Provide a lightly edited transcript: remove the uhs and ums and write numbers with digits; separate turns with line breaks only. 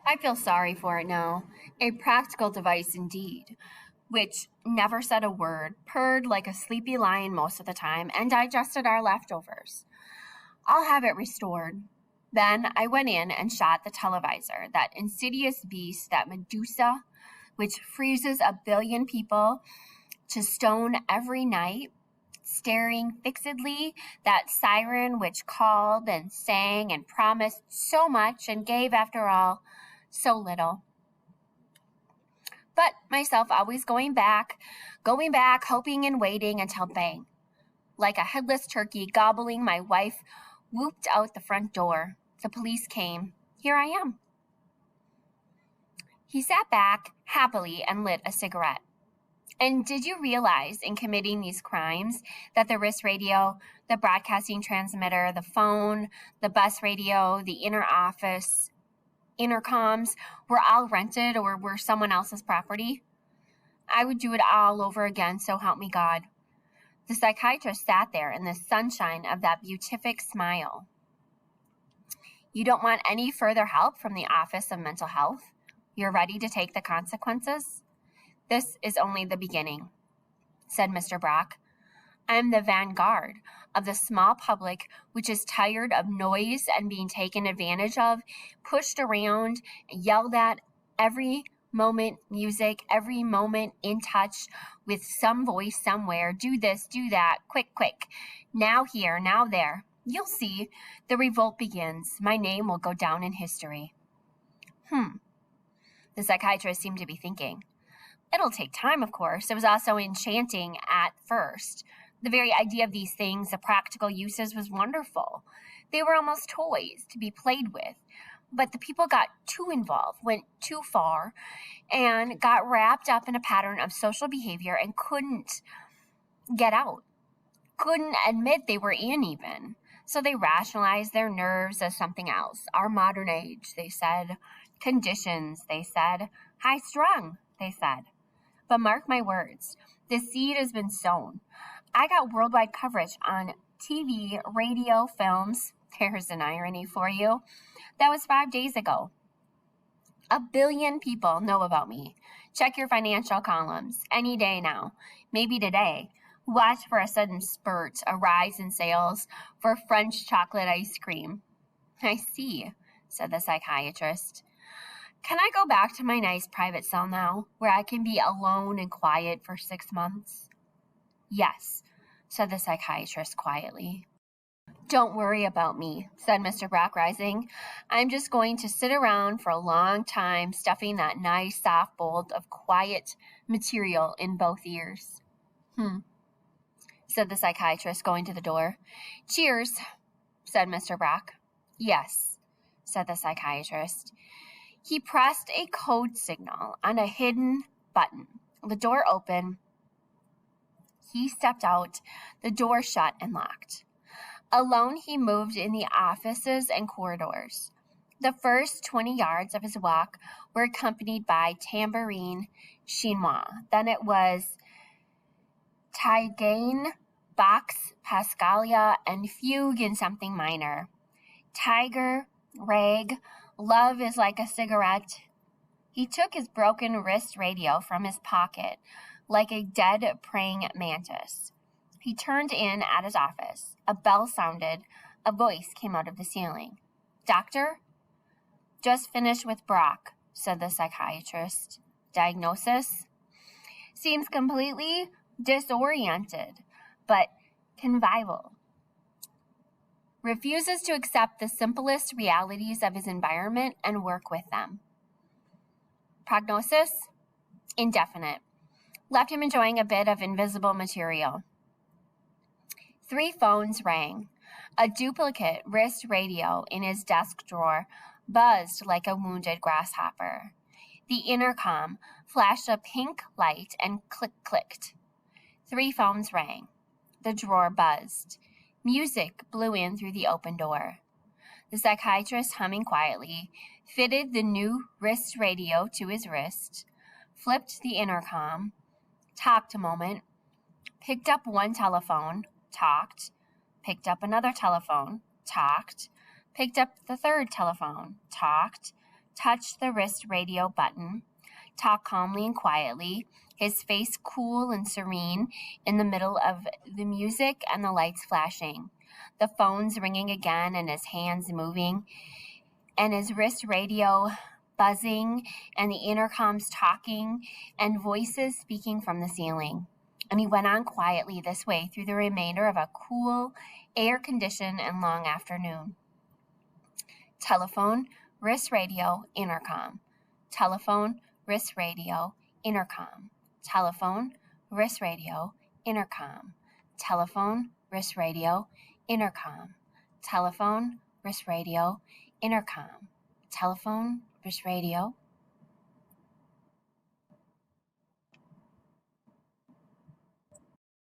I feel sorry for it now. A practical device indeed, which never said a word, purred like a sleepy lion most of the time, and digested our leftovers. I'll have it restored. Then I went in and shot the televisor, that insidious beast, that Medusa, which freezes a billion people to stone every night, staring fixedly, that siren which called and sang and promised so much and gave, after all, so little. But myself always going back, hoping and waiting until bang. Like a headless turkey gobbling, my wife whooped out the front door. The police came. Here I am. He sat back happily and lit a cigarette. And did you realize in committing these crimes that the wrist radio, the broadcasting transmitter, the phone, the bus radio, the inner office, intercoms were all rented or were someone else's property? I would do it all over again, so help me God. The psychiatrist sat there in the sunshine of that beatific smile. You don't want any further help from the Office of Mental Health? You're ready to take the consequences? This is only the beginning, said Mr. Brock. I am the vanguard of the small public which is tired of noise and being taken advantage of, pushed around, yelled at every moment, music, every moment in touch with some voice somewhere. Do this, do that, quick, quick. Now here, now there. You'll see. The revolt begins. My name will go down in history. The psychiatrist seemed to be thinking. It'll take time, of course. It was also enchanting at first. The very idea of these things, the practical uses, was wonderful. They were almost toys to be played with. But the people got too involved, went too far, and got wrapped up in a pattern of social behavior and couldn't get out. Couldn't admit they were in even. So they rationalized their nerves as something else. Our modern age, they said. Conditions, they said. High strung, they said. But mark my words, the seed has been sown. I got worldwide coverage on TV, radio, films. There's an irony for you. That was 5 days ago. 1 billion people know about me. Check your financial columns any day now, maybe today. Watch for a sudden spurt, a rise in sales for French chocolate ice cream. I see, said the psychiatrist. Can I go back to my nice private cell now, where I can be alone and quiet for 6 months? Yes, said the psychiatrist quietly. Don't worry about me, said Mr. Brock, rising. I'm just going to sit around for a long time, stuffing that nice soft bolt of quiet material in both ears. Said the psychiatrist, going to the door. Cheers, said Mr. Brock. Yes, said the psychiatrist. He pressed a code signal on a hidden button. The door opened. He stepped out, the door shut and locked. Alone, he moved in the offices and corridors. The first 20 yards of his walk were accompanied by tambourine chinois. Then it was Taigane, Bach's Pascalia, and fugue in something minor. Tiger, rag, love is like a cigarette. He took his broken wrist radio from his pocket like a dead praying mantis. He turned in at his office. A bell sounded. A voice came out of the ceiling. Doctor? Just finished with Brock, said the psychiatrist. Diagnosis? Seems completely disoriented, but convivial. Refuses to accept the simplest realities of his environment and work with them. Prognosis? Indefinite. Left him enjoying a bit of invisible material. 3 phones rang. A duplicate wrist radio in his desk drawer buzzed like a wounded grasshopper. The intercom flashed a pink light and clicked. 3 phones rang. The drawer buzzed. Music blew in through the open door. The psychiatrist, humming quietly, fitted the new wrist radio to his wrist, flipped the intercom, talked a moment, picked up one telephone, talked, picked up another telephone, talked, picked up the third telephone, talked, touched the wrist radio button, talked calmly and quietly, his face cool and serene in the middle of the music and the lights flashing, the phones ringing again and his hands moving, and his wrist radio buzzing, and the intercoms talking, and voices speaking from the ceiling. And he went on quietly this way through the remainder of a cool, air-conditioned and long afternoon. Telephone, wrist radio, intercom. Telephone, wrist radio, intercom. Telephone, wrist radio, intercom. Telephone, wrist radio, intercom. Telephone, wrist radio, intercom. Telephone, wrist radio,